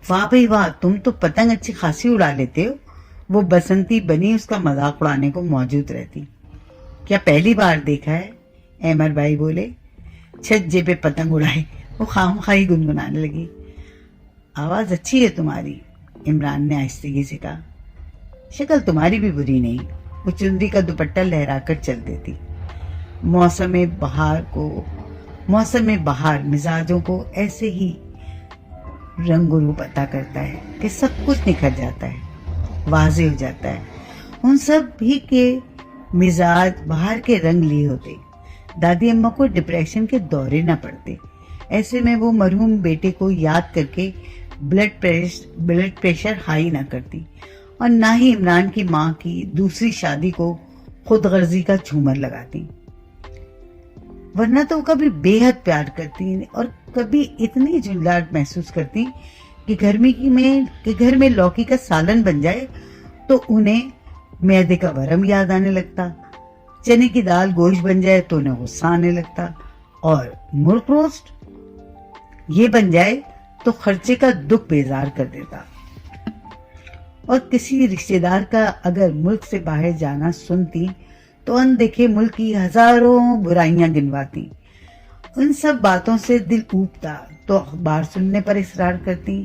वाह भाई वाह, तुम तो पतंग अच्छी खासी उड़ा लेते हो। वो बसंती बनी उसका मजाक उड़ाने को मौजूद रहती। क्या पहली बार देखा है? अहमद भाई बोले। छज्जे पे पतंग उड़ाए, वो खामखाई गुनगुनाने लगी। आवाज अच्छी है तुम्हारी, इमरान ने आहिस्तगी से कहा। शक्ल तुम्हारी भी बुरी नहीं, वो चुंदी का दुपट्टा लहराकर चल देती। मौसम में बहार मिजाजों को ऐसे ही रंग रूप अता करता है कि सब कुछ निखर जाता है, वाज़ेह हो जाता है। उन सब भी के मिजाज बाहर के रंग लिए होते, दादी अम्मा को डिप्रेशन के दौरे न पड़ते। ऐसे में वो मरहूम बेटे को याद करके ब्लड प्रेशर हाई ना करती, और ना ही इमरान की माँ की दूसरी शादी को खुद गर्जी का झूमर लगाती। वरना तो कभी बेहद प्यार करती और कभी इतनी झुंझलाहट महसूस करती कि घर में लौकी का सालन बन जाए तो उन्हें मैदे का वरम याद आने लगता, चने की दाल गोश्त बन जाए तो उन्हें गुस्सा आने लगता, और मुर्ग रोस्ट ये बन जाए तो खर्चे का दुख बेजार कर देता। और किसी रिश्तेदार का अगर मुल्क से बाहर जाना सुनती तो अनदेखे मुल्क की हजारों बुराइयां गिनवाती। उन सब बातों से दिल ऊबता तो अखबार सुनने पर इसरार करती,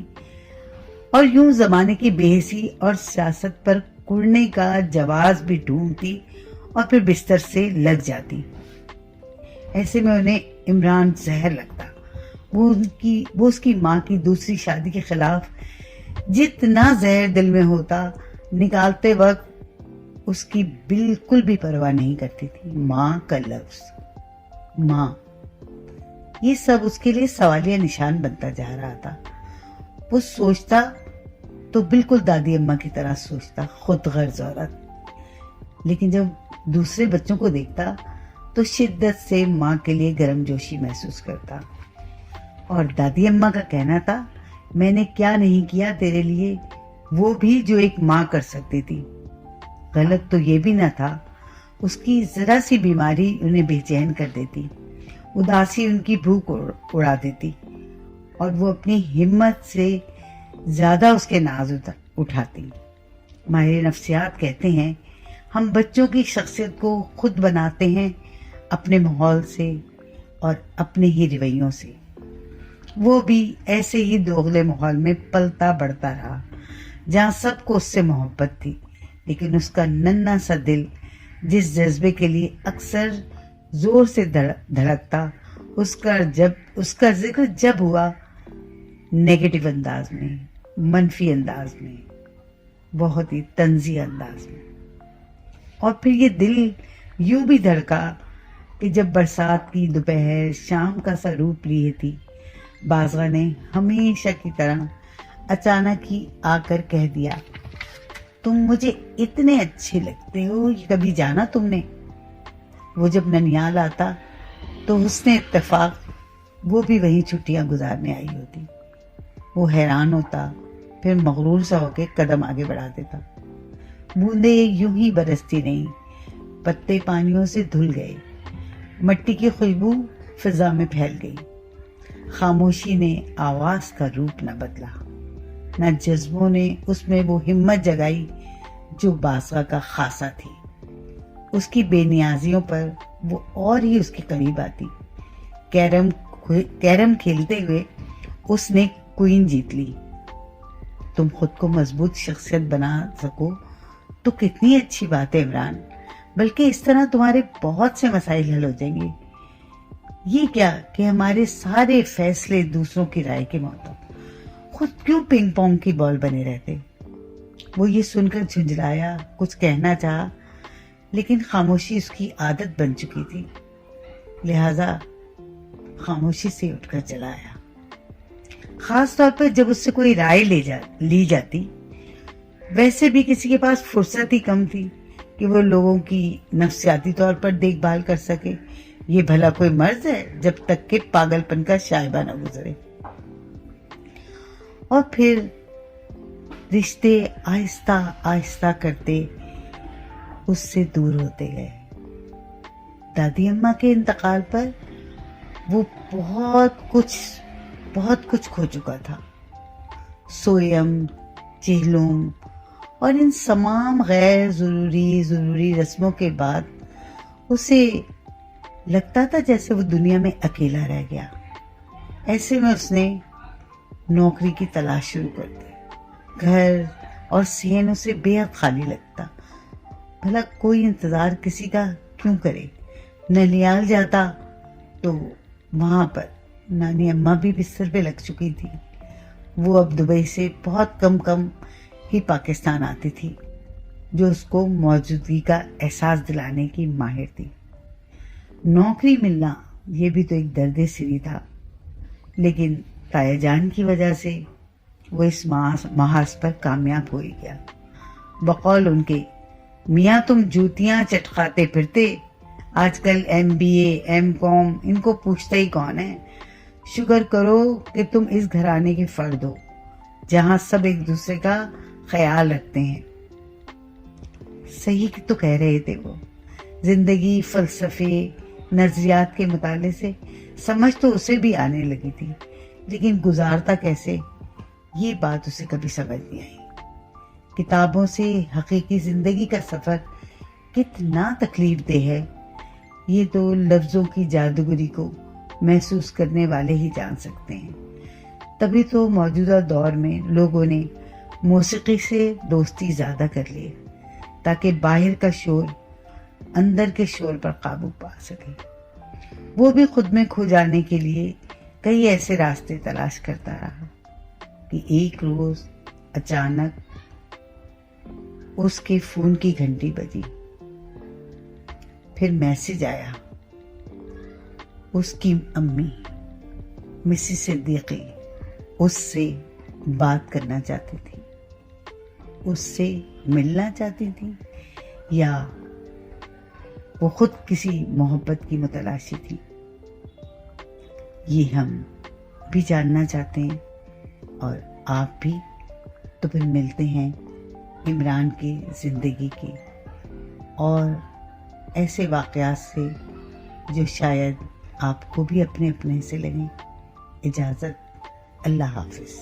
और यूं जमाने की बेहसी और सियासत पर कुड़ने का जवाब भी ढूंढती और फिर बिस्तर से लग जाती। ऐसे में उन्हें इमरान जहर लगता। वो उसकी माँ की दूसरी शादी के खिलाफ जितना जहर दिल में होता, निकालते वक्त उसकी बिल्कुल भी परवाह नहीं करती थी। माँ का लफ्ज, माँ, ये सब उसके लिए सवालिया निशान बनता जा रहा था। वो सोचता तो बिल्कुल दादी अम्मा की तरह सोचता, खुद गर्ज औरत। लेकिन जब दूसरे बच्चों को देखता तो शिद्दत से माँ के लिए गर्मजोशी महसूस करता। और दादी अम्मा का कहना था, मैंने क्या नहीं किया तेरे लिए, वो भी जो एक माँ कर सकती थी। गलत तो ये भी न था, उसकी जरा सी बीमारी उन्हें बेचैन कर देती, उदासी उनकी भूख उड़ा देती, और वो अपनी हिम्मत से ज्यादा उसके नाज उठाती। माहिर नफ्सियात कहते हैं, हम बच्चों की शख्सियत को खुद बनाते हैं अपने माहौल से और अपने ही रवैयों से। वो भी ऐसे ही दोगले माहौल में पलता बढ़ता रहा, जहाँ सबको उससे मोहब्बत थी, लेकिन उसका नन्हा सा दिल जिस जज्बे के लिए अक्सर जोर से धड़कता, उसका जिक्र जब हुआ नेगेटिव अंदाज में, मनफी अंदाज में, बहुत ही तंजी अंदाज में। और फिर ये दिल यूं भी धड़का कि जब बरसात की दोपहर शाम का सा रूप लिए थी, बाज़ा ने हमेशा की तरह अचानक ही आकर कह दिया, तुम मुझे इतने अच्छे लगते हो, ये कभी जाना तुमने? वो जब ननियाल आता तो उसने इत्तेफाक वो भी वहीं छुट्टियां गुजारने आई होती। वो हैरान होता, फिर मगरूर सा होके कदम आगे बढ़ा देता। बूंदे यूं ही बरसती नहीं, पत्ते पानियों से धुल गए, मट्टी की खुशबू फिजा में फैल गई। खामोशी ने आवाज का रूप न बदला, न जज्बों ने उसमें वो हिम्मत जगाई जो बासरा का खासा थी। उसकी बेनियाजियों पर वो और ही उसके करीब आती। कैरम खेलते हुए उसने क्वीन जीत ली। तुम खुद को मजबूत शख्सियत बना सको तो कितनी अच्छी बात है इमरान, बल्कि इस तरह तुम्हारे बहुत से मसाइल हल हो जाएंगे। ये क्या कि हमारे सारे फैसले दूसरों की राय के मुताबिक, खुद क्यों पिंग पोंग की बॉल बने रहते। वो ये सुनकर झुंझलाया, कुछ कहना चाहा, लेकिन खामोशी उसकी आदत बन चुकी थी, लिहाजा खामोशी से उठकर चला आया। खास तौर पर जब उससे कोई राय ली जाती। वैसे भी किसी के पास फुर्सत ही कम थी कि वो लोगों की नफ्सियाती तौर पर देखभाल कर सके। ये भला कोई मर्ज है जब तक के पागलपन का शायबा न गुजरे। और फिर रिश्ते आहिस्ता आहिस्ता करते उससे दूर होते गए। दादी अम्मा के इंतकाल पर वो बहुत कुछ खो चुका था। सोयम, चेहलुम और इन तमाम गैर ज़रूरी रस्मों के बाद उसे लगता था जैसे वो दुनिया में अकेला रह गया। ऐसे में उसने नौकरी की तलाश शुरू कर दी। घर और सहन उसे बेहद खाली लगता। भला कोई इंतज़ार किसी का क्यों करे। ननियाल जाता तो वहाँ पर नानी अम्मा भी बिस्तर पे लग चुकी थी। वो अब दुबई से बहुत कम ही पाकिस्तान आती थी, जो उसको मौजूदगी का एहसास दिलाने की माहिर थी। नौकरी मिलना ये भी तो एक दर्द सिरी था, लेकिन ताया जान की वजह से वो इस महाज पर कामयाब हो ही गया। बकौल उनके, मियाँ तुम जूतियाँ चटकाते फिरते, आजकल MBA M.Com इनको पूछता ही कौन है। शुक्र करो कि तुम इस घराने के फर्द हो जहाँ सब एक दूसरे का ख्याल रखते हैं। सही तो कह रहे थे वो। जिंदगी, फलसफे, नजरियात के मुताले से समझ तो उसे भी आने लगी थी, लेकिन गुजारता कैसे ये बात उसे कभी समझ नहीं आई। किताबों से हकीकी जिंदगी का सफर कितना तकलीफ दे है, ये तो लफ्जों की जादूगरी को महसूस करने वाले ही जान सकते हैं। तभी तो मौजूदा दौर में लोगों ने मौसीकी से दोस्ती ज्यादा कर ली, ताकि बाहर का शोर अंदर के शोर पर काबू पा सके। वो भी खुद में खो जाने के लिए कई ऐसे रास्ते तलाश करता रहा कि एक रोज अचानक उसके फोन की घंटी बजी। फिर मैसेज आया। उसकी अम्मी मिसेस सिद्दीकी उससे बात करना चाहती थी, उससे मिलना चाहती थी, या वो खुद किसी मोहब्बत की मुतलाशी थी। ये हम भी जानना चाहते हैं, और आप भी। तो फिर मिलते हैं इमरान की ज़िंदगी की और ऐसे वाक़यात से जो शायद आपको भी अपने अपने से लगें। इजाज़त, अल्लाह हाफ़िज़।